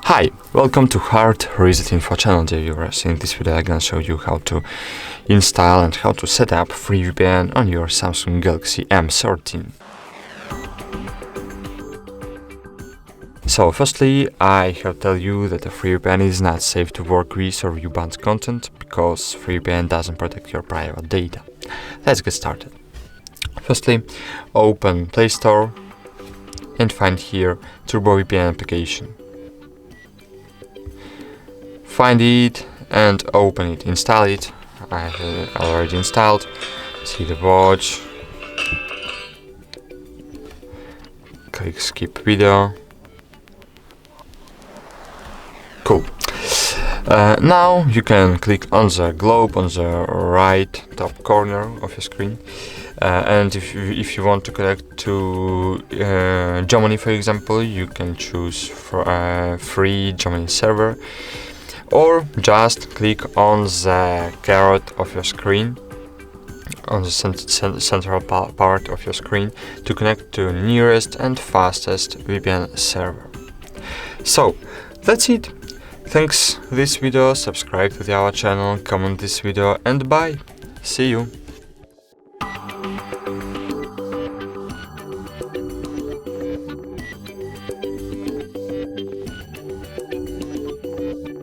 Hi, welcome to HardReset.Info channel, dear viewers. In this video I'm gonna show you how to install and how to set up free VPN on your Samsung Galaxy M13. So firstly, I have to tell you that a free VPN is not safe to work with or view banned content because free VPN doesn't protect your private data. Let's get started. Firstly, open Play Store and find here Turbo VPN application. Find it and open it, install it. I have already installed. See the watch. Click skip video. Cool. Now you can click on the globe on the right top corner of your screen. And if you want to connect to Germany, for example, you can choose for a free Germany server. Or just click on the caret of your screen, on the central part of your screen, to connect to nearest and fastest VPN server. So that's it. Thanks this video, subscribe to our channel, comment this video, and bye. See you.